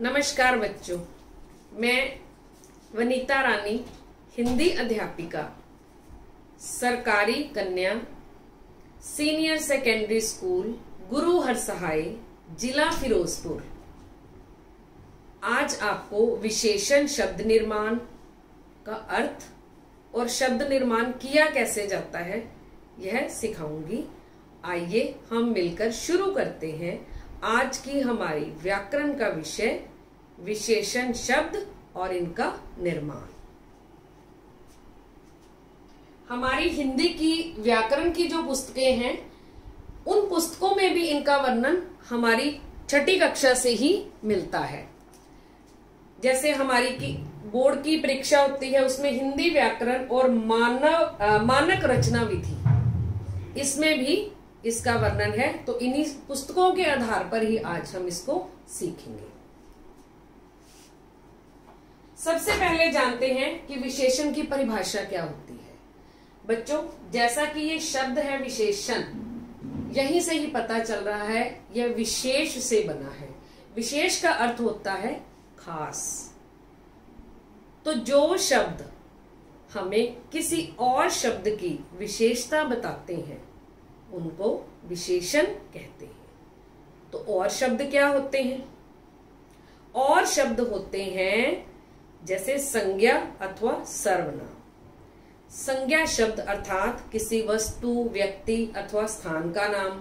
नमस्कार बच्चों, मैं वनीता रानी, हिंदी अध्यापिका, सरकारी कन्या सीनियर सेकेंडरी स्कूल गुरु हरसहाय, जिला फिरोजपुर। आज आपको विशेषण शब्द निर्माण का अर्थ और शब्द निर्माण किया कैसे जाता है यह सिखाऊंगी। आइए हम मिलकर शुरू करते हैं आज की हमारी व्याकरण का विषय विशेषण शब्द और इनका निर्माण। हमारी हिंदी की व्याकरण की जो पुस्तकें हैं उन पुस्तकों में भी इनका वर्णन हमारी छठी कक्षा से ही मिलता है। जैसे हमारी की बोर्ड की परीक्षा होती है उसमें हिंदी व्याकरण और मानक रचना विधि, इसमें भी इसका वर्णन है। तो इन्हीं पुस्तकों के आधार पर ही आज हम इसको सीखेंगे। सबसे पहले जानते हैं कि विशेषण की परिभाषा क्या होती है। बच्चों, जैसा कि ये शब्द है विशेषण, यहीं से ही पता चल रहा है यह विशेष से बना है। विशेष का अर्थ होता है खास। तो जो शब्द हमें किसी और शब्द की विशेषता बताते हैं उनको विशेषण कहते हैं। तो और शब्द क्या होते हैं? और शब्द होते हैं जैसे संज्ञा अथवा सर्वनाम। संज्ञा शब्द अर्थात किसी वस्तु, व्यक्ति अथवा स्थान का नाम,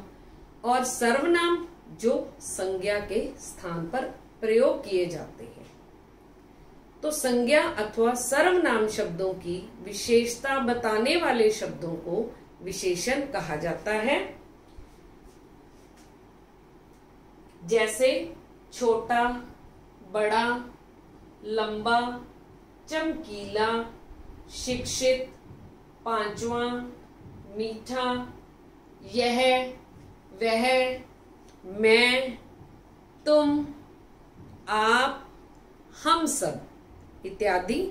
और सर्वनाम जो संज्ञा के स्थान पर प्रयोग किए जाते हैं। तो संज्ञा अथवा सर्वनाम शब्दों की विशेषता बताने वाले शब्दों को विशेषण कहा जाता है। जैसे छोटा, बड़ा, लंबा, चमकीला, शिक्षित, पांचवा, मीठा, यह, वह, मैं, तुम, आप, हम सब इत्यादि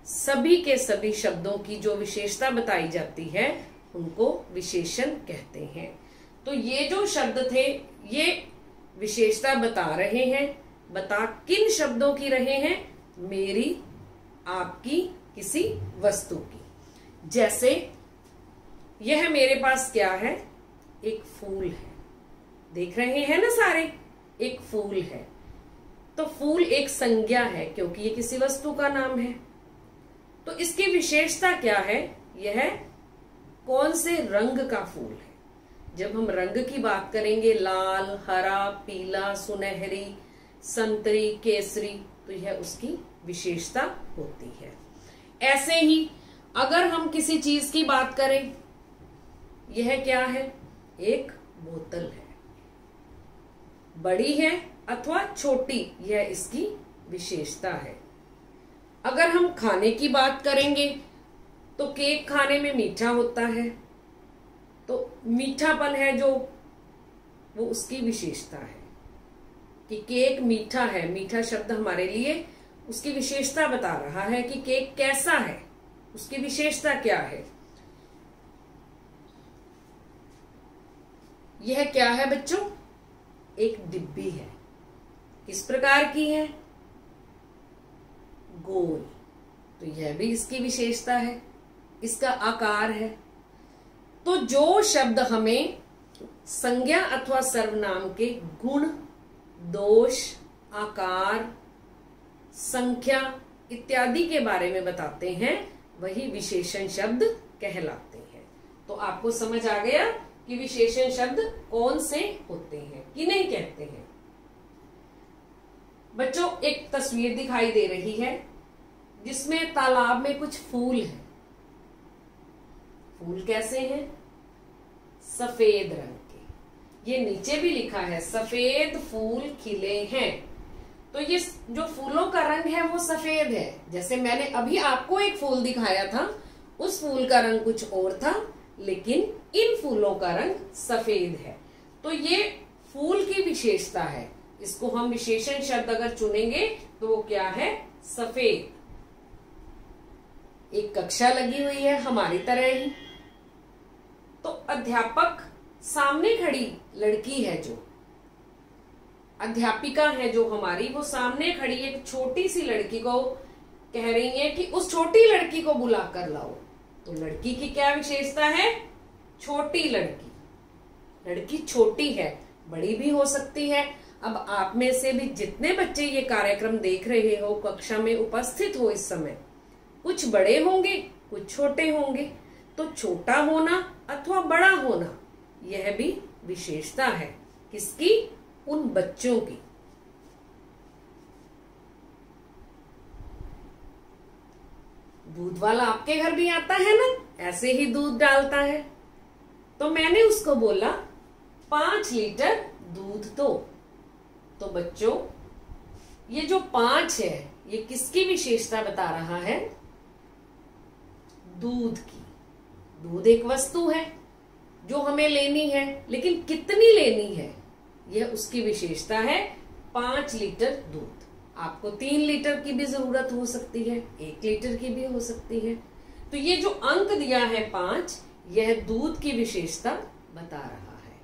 सभी के सभी शब्दों की जो विशेषता बताई जाती है उनको विशेषण कहते हैं। तो ये जो शब्द थे ये विशेषता बता रहे हैं। बता किन शब्दों की रहे हैं? मेरी, आपकी, किसी वस्तु की। जैसे यह मेरे पास क्या है? एक फूल है। देख रहे हैं ना सारे, एक फूल है। तो फूल एक संज्ञा है क्योंकि ये किसी वस्तु का नाम है। तो इसकी विशेषता क्या है? यह कौन से रंग का फूल है। जब हम रंग की बात करेंगे, लाल, हरा, पीला, सुनहरी, संतरी, केसरी, तो यह उसकी विशेषता होती है। ऐसे ही अगर हम किसी चीज की बात करें, यह क्या है? एक बोतल है। बड़ी है अथवा छोटी, यह इसकी विशेषता है। अगर हम खाने की बात करेंगे तो केक खाने में मीठा होता है, तो मीठापन है जो वो उसकी विशेषता है कि केक मीठा है। मीठा शब्द हमारे लिए उसकी विशेषता बता रहा है कि केक कैसा है, उसकी विशेषता क्या है। यह क्या है बच्चों? एक डिब्बी है। किस प्रकार की है? गोल। तो यह भी इसकी विशेषता है, इसका आकार है। तो जो शब्द हमें संज्ञा अथवा सर्वनाम के गुण, दोष, आकार, संख्या इत्यादि के बारे में बताते हैं वही विशेषण शब्द कहलाते हैं। तो आपको समझ आ गया कि विशेषण शब्द कौन से होते हैं कि नहीं कहते हैं। बच्चों, एक तस्वीर दिखाई दे रही है जिसमें तालाब में कुछ फूल हैं। फूल कैसे हैं? सफेद रंग के। ये नीचे भी लिखा है सफेद फूल खिले हैं। तो ये जो फूलों का रंग है वो सफेद है। जैसे मैंने अभी आपको एक फूल दिखाया था, उस फूल का रंग कुछ और था, लेकिन इन फूलों का रंग सफेद है। तो ये फूल की विशेषता है। इसको हम विशेषण शब्द अगर चुनेंगे तो वो क्या है? सफेद। एक कक्षा लगी हुई है हमारी तरह ही। तो अध्यापक सामने खड़ी लड़की है जो अध्यापिका है जो हमारी, वो सामने खड़ी एक छोटी सी लड़की को कह रही है कि उस छोटी लड़की को बुला कर लाओ। तो लड़की की क्या विशेषता है? छोटी लड़की। लड़की छोटी है, बड़ी भी हो सकती है। अब आप में से भी जितने बच्चे ये कार्यक्रम देख रहे हो, कक्षा में उपस्थित हो इस समय, कुछ बड़े होंगे, कुछ छोटे होंगे। तो छोटा होना अथवा बड़ा होना यह भी विशेषता है। किसकी? उन बच्चों की। दूध वाला आपके घर भी आता है ना, ऐसे ही दूध डालता है। तो मैंने उसको बोला 5 लीटर दूध दो। तो बच्चों, ये जो 5 है, ये किसकी विशेषता बता रहा है? दूध की। दूध एक वस्तु है जो हमें लेनी है, लेकिन कितनी लेनी है यह उसकी विशेषता है। 5 लीटर दूध। आपको 3 लीटर की भी जरूरत हो सकती है, 1 लीटर की भी हो सकती है। तो ये जो अंक दिया है 5, यह दूध की विशेषता बता रहा है।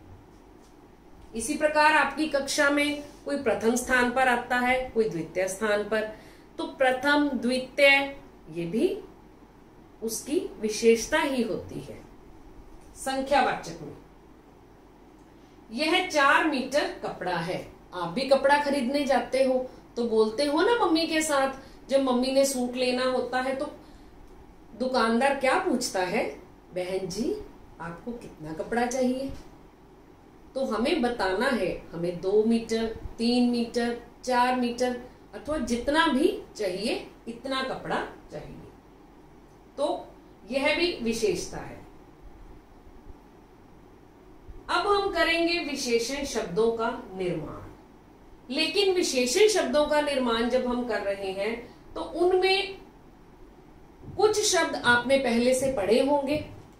इसी प्रकार आपकी कक्षा में कोई प्रथम स्थान पर आता है, कोई द्वितीय स्थान पर, तो प्रथम द्वितीय ये भी उसकी विशेषता ही होती है संख्यावाचक में। यह 4 मीटर कपड़ा है। आप भी कपड़ा खरीदने जाते हो तो बोलते हो ना मम्मी के साथ, जब मम्मी ने सूट लेना होता है तो दुकानदार क्या पूछता है? बहन जी, आपको कितना कपड़ा चाहिए? तो हमें बताना है, हमें 2 मीटर, 3 मीटर, 4 मीटर अथवा जितना भी चाहिए इतना कपड़ा चाहिए। तो यह भी विशेषता है। अब हम करेंगे विशेषण शब्दों का निर्माण। लेकिन विशेषण शब्दों का निर्माण जब हम कर रहे हैं तो उनमें कुछ शब्द आपने पहले से पढ़े होंगे,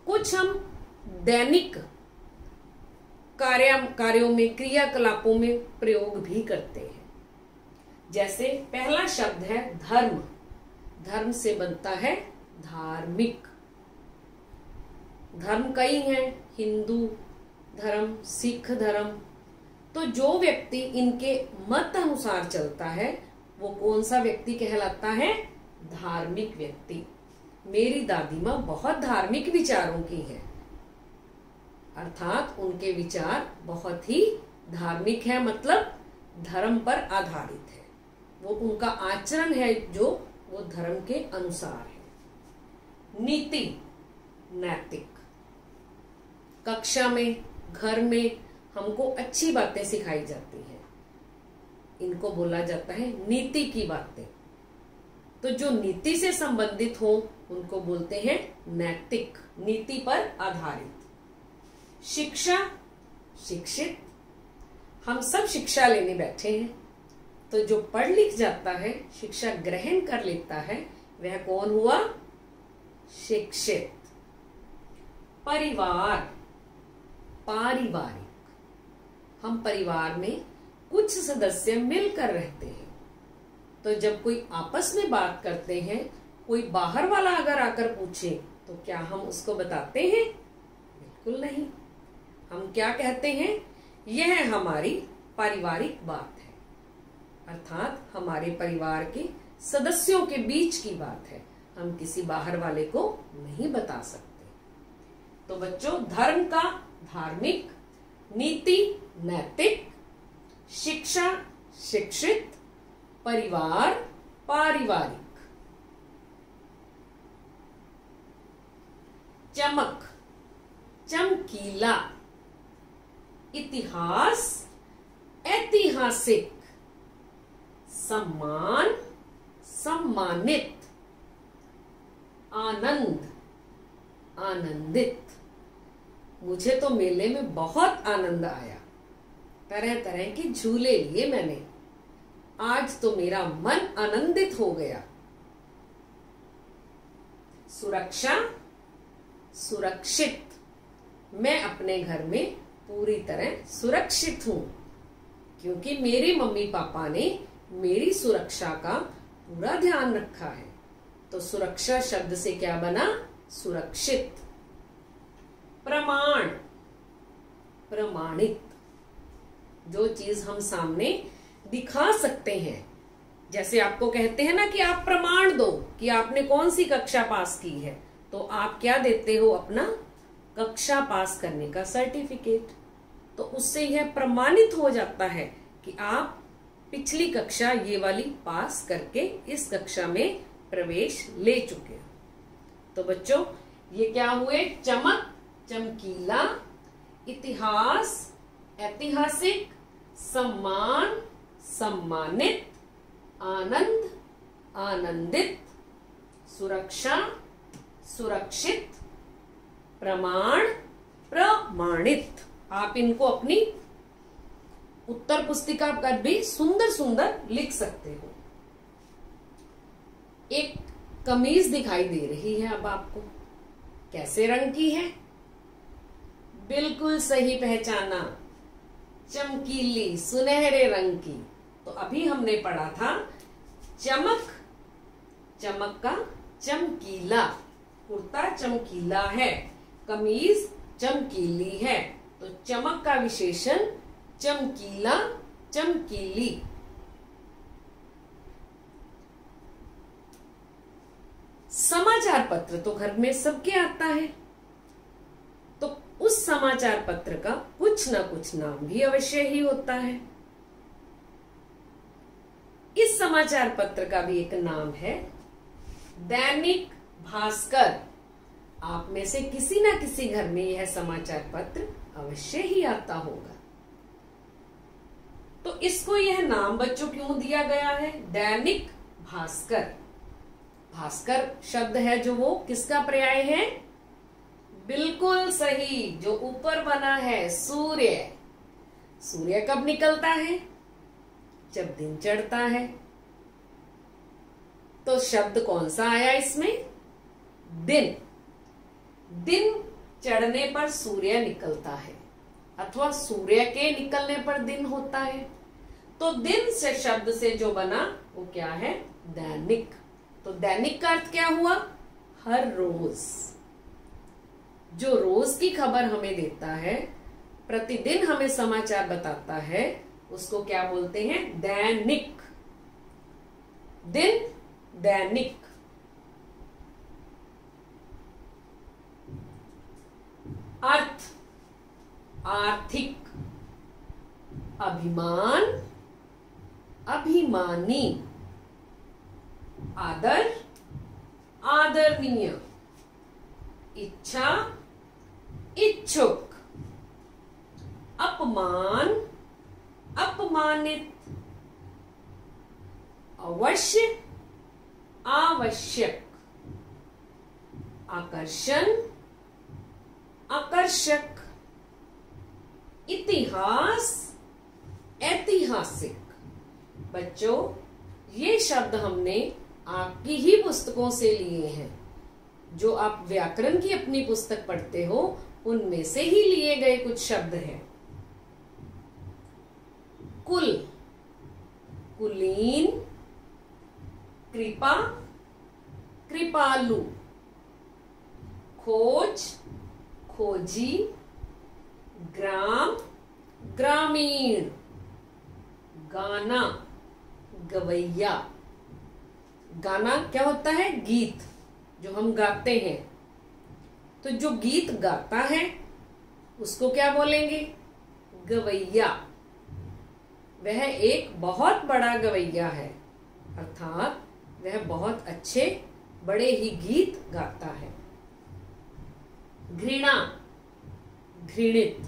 कुछ हम दैनिक कार्यों में, क्रियाकलापों में प्रयोग भी करते हैं। जैसे पहला शब्द है धर्म। धर्म से बनता है धार्मिक। धर्म कई हैं, हिंदू धर्म, सिख धर्म। तो जो व्यक्ति इनके मत अनुसार चलता है वो कौन सा व्यक्ति कहलाता है? धार्मिक व्यक्ति। मेरी दादी माँ बहुत धार्मिक विचारों की है, अर्थात उनके विचार बहुत ही धार्मिक है, मतलब धर्म पर आधारित है। वो उनका आचरण है जो वो धर्म के अनुसार है। नीति, नैतिक। कक्षा में, घर में हमको अच्छी बातें सिखाई जाती हैं, इनको बोला जाता है नीति की बातें। तो जो नीति से संबंधित हो उनको बोलते हैं नैतिक, नीति पर आधारित। शिक्षा, शिक्षित। हम सब शिक्षा लेने बैठे हैं, तो जो पढ़ लिख जाता है, शिक्षा ग्रहण कर लेता है, वह कौन हुआ? शिक्षित। परिवार, पारिवारिक। हम परिवार में कुछ सदस्य मिलकर रहते हैं, तो जब कोई आपस में बात करते हैं, कोई बाहर वाला अगर आकर पूछे तो क्या हम उसको बताते हैं? बिल्कुल नहीं। हम क्या कहते हैं? यह हमारी पारिवारिक बात है, अर्थात हमारे परिवार के सदस्यों के बीच की बात है, हम किसी बाहर वाले को नहीं बता सकते। तो बच्चों, धर्म का धार्मिक, नीति नैतिक, शिक्षा शिक्षित, परिवार पारिवारिक। चमक, चमकीला। इतिहास, ऐतिहासिक। सम्मान, सम्मानित। आनंद, आनंदित। मुझे तो मेले में बहुत आनंद आया, तरह तरह के झूले लिए मैंने, आज तो मेरा मन आनंदित हो गया। सुरक्षा, सुरक्षित। मैं अपने घर में पूरी तरह सुरक्षित हूं, क्योंकि मेरे मम्मी पापा ने मेरी सुरक्षा का पूरा ध्यान रखा है। तो सुरक्षा शब्द से क्या बना? सुरक्षित। प्रमाण, प्रमाणित। जो चीज हम सामने दिखा सकते हैं। जैसे आपको कहते हैं ना कि आप प्रमाण दो कि आपने कौन सी कक्षा पास की है, तो आप क्या देते हो? अपना कक्षा पास करने का सर्टिफिकेट। तो उससे यह प्रमाणित हो जाता है कि आप पिछली कक्षा ये वाली पास करके इस कक्षा में प्रवेश ले चुके हो। तो बच्चों, ये क्या हुए? चमक, चमकीला, इतिहास, ऐतिहासिक, सम्मान, सम्मानित, आनंद, आनंदित, सुरक्षा, सुरक्षित, प्रमाण, प्रमाणित। आप इनको अपनी उत्तर पुस्तिका पर भी सुंदर सुंदर लिख सकते हो। एक कमीज दिखाई दे रही है अब आपको, कैसे रंग की है? बिल्कुल सही पहचाना, चमकीली, सुनहरे रंग की। तो अभी हमने पढ़ा था चमक, चमक का चमकीला, कुर्ता चमकीला है, कमीज चमकीली है। तो चमक का विशेषण चमकीला, चमकीली। समाचार पत्र तो घर में सबके आता है, तो उस समाचार पत्र का कुछ ना कुछ नाम भी अवश्य ही होता है। इस समाचार पत्र का भी एक नाम है दैनिक भास्कर। आप में से किसी ना किसी घर में यह समाचार पत्र अवश्य ही आता होगा। तो इसको यह नाम बच्चों क्यों दिया गया है? दैनिक भास्कर। भास्कर शब्द है जो वो किसका पर्याय है? बिल्कुल सही, जो ऊपर बना है, सूर्य। सूर्य कब निकलता है? जब दिन चढ़ता है। तो शब्द कौन सा आया इसमें? दिन। दिन चढ़ने पर सूर्य निकलता है, अथवा सूर्य के निकलने पर दिन होता है। तो दिन से शब्द से जो बना वो क्या है? दैनिक। तो दैनिक का अर्थ क्या हुआ? हर रोज, जो रोज की खबर हमें देता है, प्रतिदिन हमें समाचार बताता है, उसको क्या बोलते हैं? दैनिक। दिन, दैनिक। अर्थ, आर्थिक, अभिमान, अभिमानी, आदर, आदरणीय, इच्छा, इच्छुक, अपमान, अपमानित, अवश्य, आवश्यक, आकर्षण, आकर्षक, इतिहास, ऐतिहासिक। बच्चों, ये शब्द हमने आपकी ही पुस्तकों से लिए हैं। जो आप व्याकरण की अपनी पुस्तक पढ़ते हो, उनमें से ही लिए गए कुछ शब्द हैं। कुल, कुलीन, कृपा, कृपालु, खोज, खोजी, ग्राम, ग्रामीण, गाना, गवैया। गाना क्या होता है? गीत, जो हम गाते हैं। तो जो गीत गाता है उसको क्या बोलेंगे? गवैया। वह एक बहुत बड़ा गवैया है, अर्थात वह बहुत अच्छे बड़े ही गीत गाता है। घृणा, घृणित।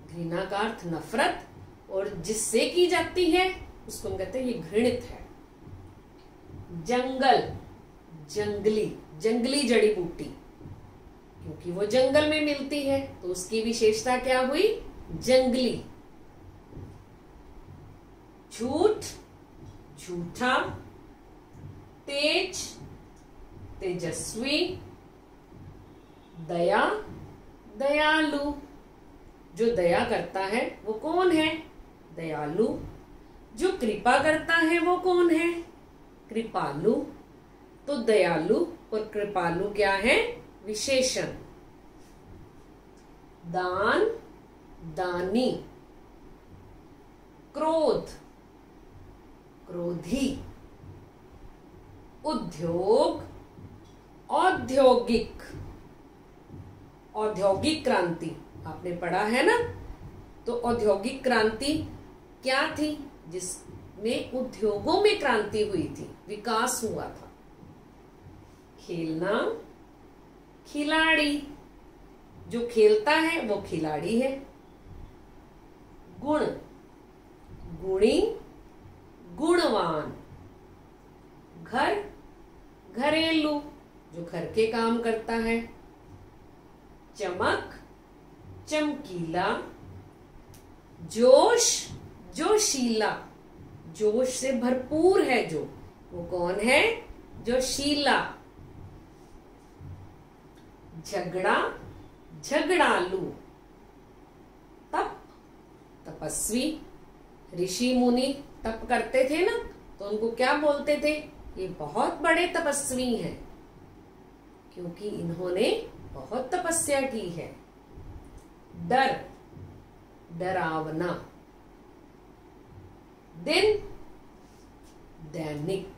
घृणा का अर्थ नफरत, और जिससे की जाती है उसको हम कहते हैं ये घृणित है। जंगल, जंगली, जंगली जड़ी बूटी, क्योंकि वो जंगल में मिलती है तो उसकी विशेषता क्या हुई? जंगली। झूठ, झूठा, तेज, तेजस्वी, दया, दयालु। जो दया करता है वो कौन है? दयालु। जो कृपा करता है वो कौन है? कृपालु। तो दयालु और कृपालु क्या है? विशेषण। दान, दानी, क्रोध, क्रोधी। उद्योग, औद्योगिक, औद्योगिक क्रांति आपने पढ़ा है ना। तो औद्योगिक क्रांति क्या थी? जिसमें उद्योगों में क्रांति हुई थी, विकास हुआ था। खेलना, खिलाड़ी, जो खेलता है वो खिलाड़ी है। गुण, गुणी, गुणवान। घर, घरेलू, जो घर के काम करता है। चमक, चमकीला। जोश, जोशीला, जोश से भरपूर है जो, वो कौन है? जोशीला। झगड़ा, झगड़ालू। तप, तपस्वी। ऋषि मुनि तप करते थे ना, तो उनको क्या बोलते थे? ये बहुत बड़े तपस्वी हैं, क्योंकि इन्होंने बहुत तपस्या की है। डर, डरावना। दिन, दैनिक।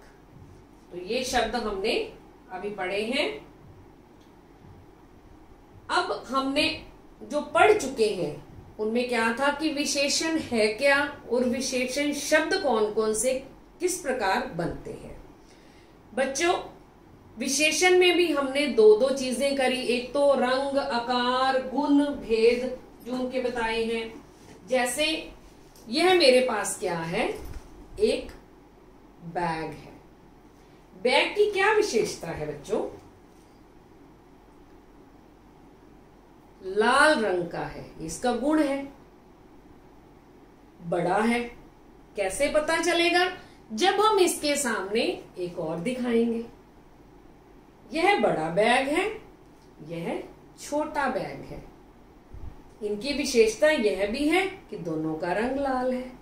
तो ये शब्द हमने अभी पढ़े हैं। अब हमने जो पढ़ चुके हैं उनमें क्या था कि विशेषण है क्या और विशेषण शब्द कौन कौन से किस प्रकार बनते हैं। बच्चों, विशेषण में भी हमने दो दो चीजें करी। एक तो रंग, आकार, गुण, भेद जो उनके बताए हैं। जैसे यह मेरे पास क्या है? एक बैग है। बैग की क्या विशेषता है बच्चों? लाल रंग का है, इसका गुण है। बड़ा है, कैसे पता चलेगा? जब हम इसके सामने एक और दिखाएंगे। यह बड़ा बैग है, यह छोटा बैग है। इनकी विशेषता यह भी है कि दोनों का रंग लाल है।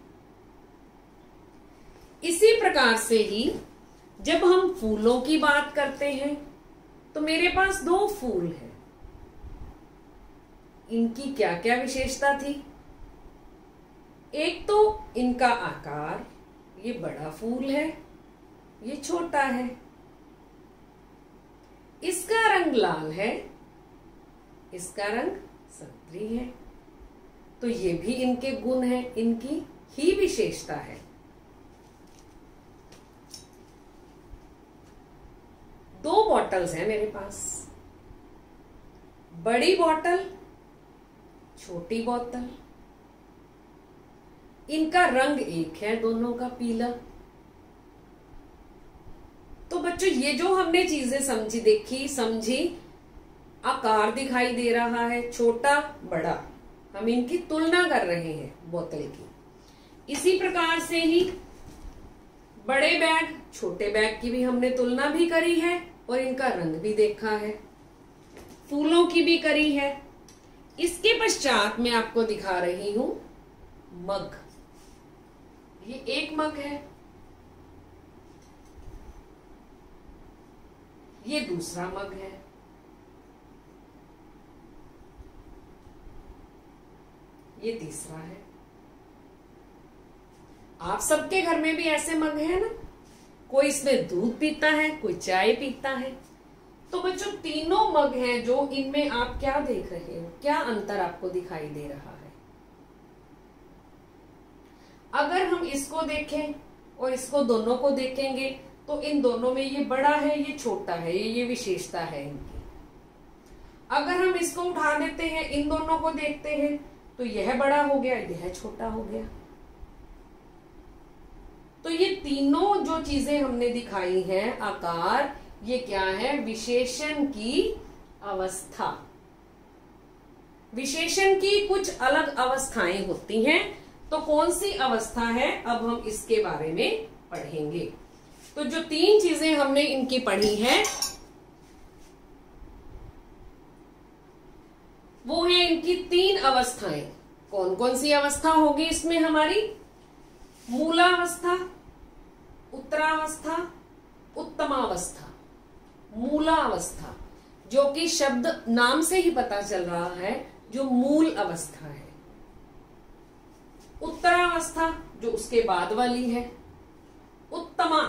इसी प्रकार से ही जब हम फूलों की बात करते हैं तो मेरे पास दो फूल हैं। इनकी क्या क्या विशेषता थी? एक तो इनका आकार, ये बड़ा फूल है, ये छोटा है। इसका रंग लाल है, इसका रंग संतरी है। तो ये भी इनके गुण है, इनकी ही विशेषता है। दो बॉटल्स हैं मेरे पास, बड़ी बॉटल, छोटी बोतल। इनका रंग एक है, दोनों का पीला। तो बच्चों, ये जो हमने चीजें समझी, देखी, समझी, आकार दिखाई दे रहा है, छोटा बड़ा, हम इनकी तुलना कर रहे हैं बोतल की। इसी प्रकार से ही बड़े बैग, छोटे बैग की भी हमने तुलना भी करी है और इनका रंग भी देखा है, फूलों की भी करी है। इसके पश्चात मैं आपको दिखा रही हूं मग। ये एक मग है, ये दूसरा मग है, ये तीसरा है। आप सबके घर में भी ऐसे मग है ना। कोई इसमें दूध पीता है, कोई चाय पीता है। तो बच्चों, तीनों मग हैं जो इनमें आप क्या देख रहे हो? क्या अंतर आपको दिखाई दे रहा है? अगर हम इसको देखें और इसको दोनों को देखेंगे तो इन दोनों में ये बड़ा है, ये छोटा है, ये विशेषता है इनकी। अगर हम इसको उठा देते हैं, इन दोनों को देखते हैं तो यह बड़ा हो गया, यह छोटा हो गया। तो ये तीनों जो चीजें हमने दिखाई हैं, आकार, ये क्या है? विशेषण की अवस्था। विशेषण की कुछ अलग अवस्थाएं होती हैं। तो कौन सी अवस्था है, अब हम इसके बारे में पढ़ेंगे। तो जो तीन चीजें हमने इनकी पढ़ी हैं वो है इनकी तीन अवस्थाएं। कौन कौन सी अवस्था होगी इसमें हमारी? मूलावस्था, उत्तरावस्था, उत्तमावस्था। मूलावस्था, जो कि शब्द नाम से ही पता चल रहा है, जो मूल अवस्था है। उत्तरावस्था, जो उसके बाद वाली है। उत्तमा,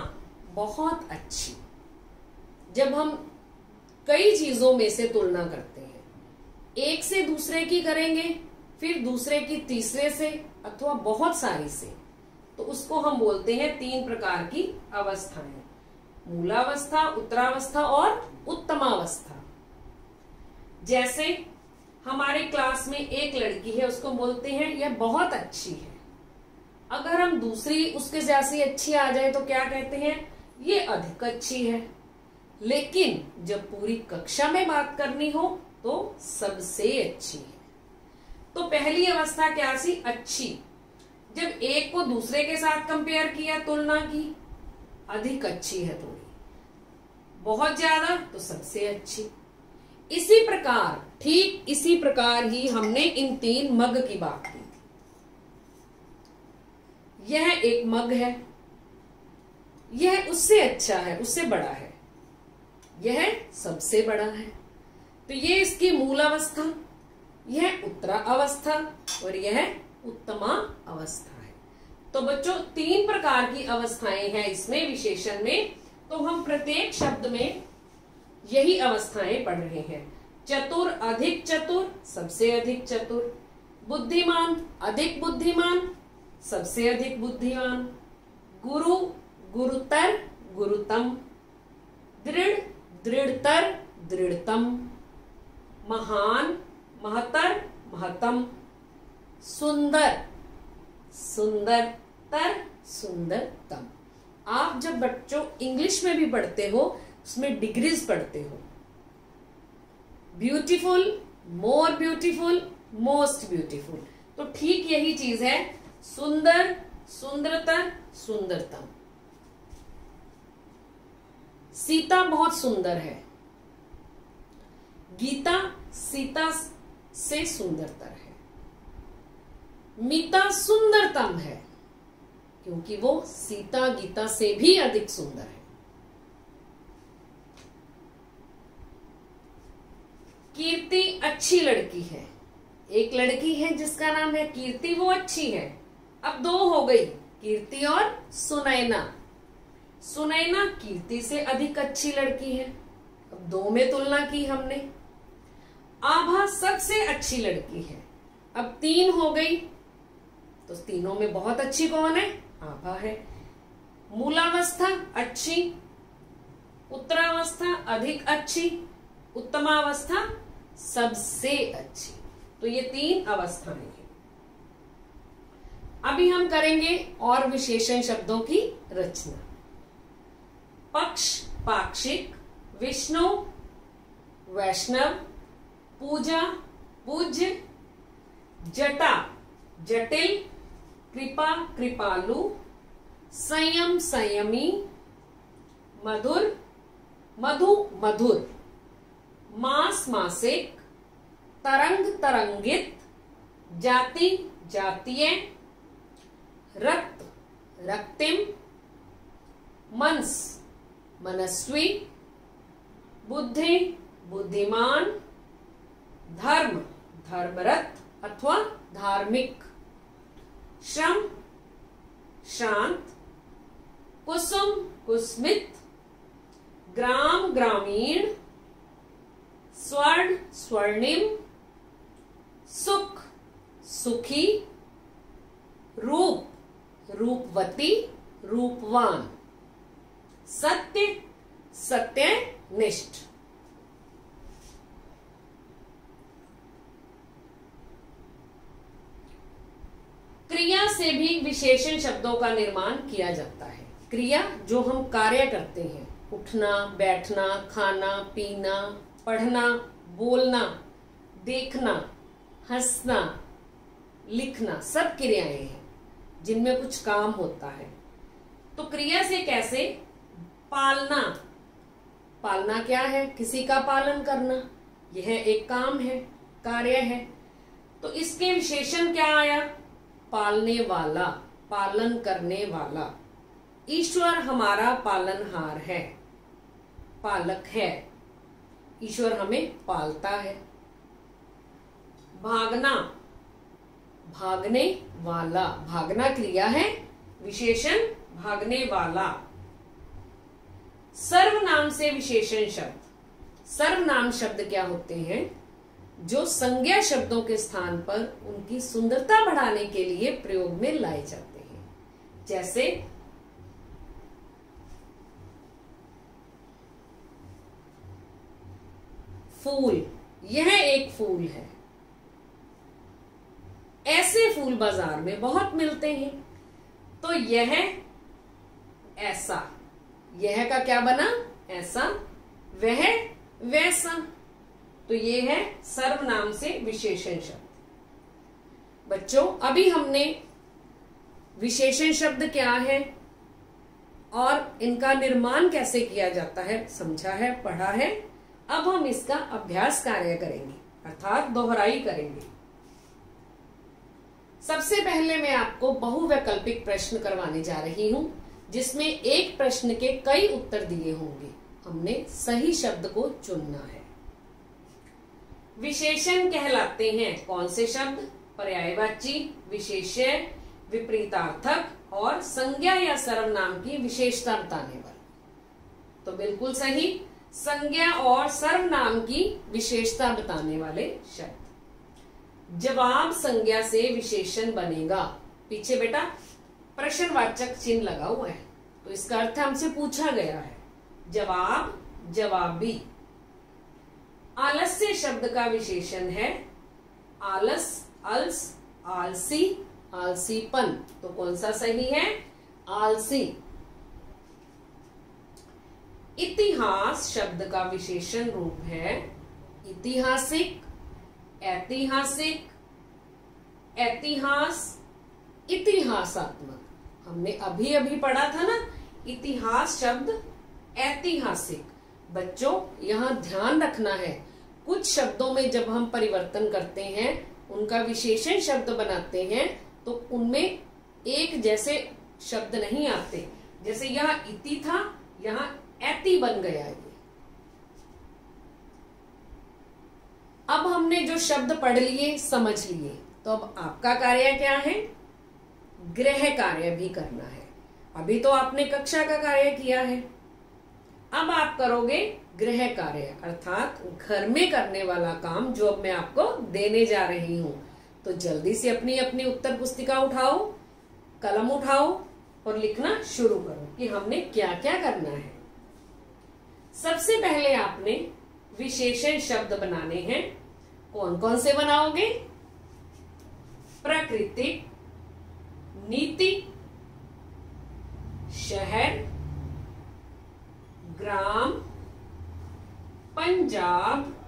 बहुत अच्छी। जब हम कई चीजों में से तुलना करते हैं, एक से दूसरे की करेंगे, फिर दूसरे की तीसरे से, अथवा बहुत सारी से, तो उसको हम बोलते हैं 3 प्रकार की अवस्थाएं, मूलावस्था, उत्तरावस्था और उत्तमावस्था। जैसे हमारे क्लास में एक लड़की है, उसको बोलते हैं यह बहुत अच्छी है। अगर हम दूसरी उसके जैसी अच्छी आ जाए तो क्या कहते हैं, ये अधिक अच्छी है। लेकिन जब पूरी कक्षा में बात करनी हो तो सबसे अच्छी है। तो पहली अवस्था क्या सी, अच्छी। जब एक को दूसरे के साथ कंपेयर किया, तुलना की, अधिक अच्छी है थोड़ी, बहुत ज्यादा तो सबसे अच्छी। इसी प्रकार, ठीक इसी प्रकार ही हमने इन 3 मग की बात की थी। यह एक मग है, यह उससे अच्छा है, उससे बड़ा है, यह सबसे बड़ा है। तो ये इसकी मूल अवस्था, यह उत्तरा अवस्था और यह उत्तमा अवस्था है। तो बच्चों 3 प्रकार की अवस्थाएं हैं इसमें, विशेषण में। तो हम प्रत्येक शब्द में यही अवस्थाएं पढ़ रहे हैं। चतुर, अधिक चतुर, सबसे अधिक चतुर। बुद्धिमान, अधिक बुद्धिमान, सबसे अधिक बुद्धिमान। गुरु, गुरुतर, गुरुतम। दृढ़, दृढ़तर, दृढ़तम। महान, महतर, महतम। सुंदर, सुंदरतर, सुंदरतम। आप जब बच्चों इंग्लिश में भी पढ़ते हो, उसमें डिग्रीज पढ़ते हो। Beautiful, more beautiful, most beautiful. तो ठीक यही चीज है, सुंदर, सुंदरतर, सुंदरतम। सीता बहुत सुंदर है, गीता सीता से सुंदरतर है। मीता सुंदरतम है, क्योंकि वो सीता गीता से भी अधिक सुंदर है। कीर्ति अच्छी लड़की है। एक लड़की है जिसका नाम है कीर्ति, वो अच्छी है। अब 2 हो गई, कीर्ति और सुनैना। सुनैना कीर्ति से अधिक अच्छी लड़की है। अब 2 में तुलना की हमने। आभा सबसे अच्छी लड़की है। अब 3 हो गई, तो तीनों में बहुत अच्छी कौन है, आभा है। मूलावस्था अच्छी, उत्तरावस्था अधिक अच्छी, उत्तमावस्था सबसे अच्छी। तो ये 3 अवस्थाएं हैं। अभी हम करेंगे और विशेषण शब्दों की रचना। पक्ष, पाक्षिक। विष्णु, वैष्णव। पूजा, पूज्य। जटा, जटिल। कृपा, कृपालु। संयम, संयमी। मधुर, मधु, मधुर। मास, मासिक। तरंग, तरंगित। जाति, जातीय। रक्त, रक्तिम। मनस, मनस्वी। बुद्धि, बुद्धिमान। धर्म, धर्मरत अथवा धार्मिक। श्रम, शांत। कुसुम, कुस्मित। ग्राम, ग्रामीण। स्वर्ण, स्वर्णिम। सुख, सुखी। रूप, रूपवती, रूपवान। सत्य, सत्यनिष्ठ। क्रिया से भी विशेषण शब्दों का निर्माण किया जाता है। क्रिया जो हम कार्य करते हैं, उठना, बैठना, खाना, पीना, पढ़ना, बोलना, देखना, हंसना, लिखना, सब क्रियाएं हैं जिनमें कुछ काम होता है। तो क्रिया से कैसे, पालना। पालना क्या है, किसी का पालन करना, यह एक काम है, कार्य है। तो इसके विशेषण क्या आया, पालने वाला, पालन करने वाला। ईश्वर हमारा पालनहार है, पालक है। ईश्वर हमें पालता है। भागना, भागने वाला, भागना क्रिया है, विशेषण भागने वाला। सर्वनाम से विशेषण शब्द। सर्वनाम शब्द क्या होते हैं? जो संज्ञा शब्दों के स्थान पर उनकी सुंदरता बढ़ाने के लिए प्रयोग में लाए जाते हैं। जैसे फूल, यह एक फूल है। ऐसे फूल बाजार में बहुत मिलते हैं। तो यह ऐसा, यह का क्या बना? ऐसा। वह वैसा। तो ये है सर्वनाम से विशेषण शब्द। बच्चों, अभी हमने विशेषण शब्द क्या है और इनका निर्माण कैसे किया जाता है समझा है, पढ़ा है। अब हम इसका अभ्यास कार्य करेंगे, अर्थात दोहराई करेंगे। सबसे पहले मैं आपको बहुवैकल्पिक प्रश्न करवाने जा रही हूं, जिसमें एक प्रश्न के कई उत्तर दिए होंगे। हमने सही शब्द को चुनना है। विशेषण कहलाते हैं कौन से शब्द? पर्यायवाची, विशेष्य, विपरीतार्थक और संज्ञा या सर्वनाम की विशेषता बताने वाले। तो बिल्कुल सही, संज्ञा और सर्वनाम की विशेषता बताने वाले शब्द। जवाब संज्ञा से विशेषण बनेगा। पीछे बेटा प्रश्नवाचक चिन्ह लगा हुआ है, तो इसका अर्थ हमसे पूछा गया है। जवाब, जवाबी। आलस्य शब्द का विशेषण है आलस, अलस, आलसी, आलसीपन। तो कौन सा सही है? आलसी। इतिहास शब्द का विशेषण रूप है ऐतिहासिक, ऐतिहासिक, इतिहास, इतिहासात्मक। हमने अभी अभी पढ़ा था ना इतिहास शब्द ऐतिहासिक। बच्चों, यहां ध्यान रखना है, कुछ शब्दों में जब हम परिवर्तन करते हैं, उनका विशेषण शब्द बनाते हैं, तो उनमें एक जैसे शब्द नहीं आते। जैसे यहाँ इति था, यहाँ ऐति बन गया ये। अब हमने जो शब्द पढ़ लिए, समझ लिए, तो अब आपका कार्य क्या है? गृह कार्य भी करना है। अभी तो आपने कक्षा का कार्य किया है, अब आप करोगे गृह कार्य, अर्थात घर में करने वाला काम जो अब मैं आपको देने जा रही हूं। तो जल्दी से अपनी अपनी उत्तर पुस्तिका उठाओ, कलम उठाओ और लिखना शुरू करो कि हमने क्या क्या करना है। सबसे पहले आपने विशेषण शब्द बनाने हैं। कौन कौन से बनाओगे? प्राकृतिक, नीति, शहर, ग्राम, पंजाब,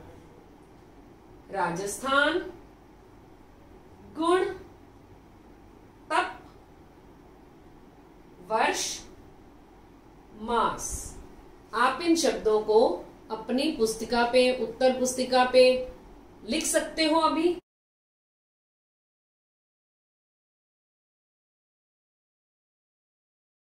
राजस्थान, गुण, तप, वर्ष, मास। आप इन शब्दों को अपनी पुस्तिका पे, उत्तर पुस्तिका पे लिख सकते हो अभी।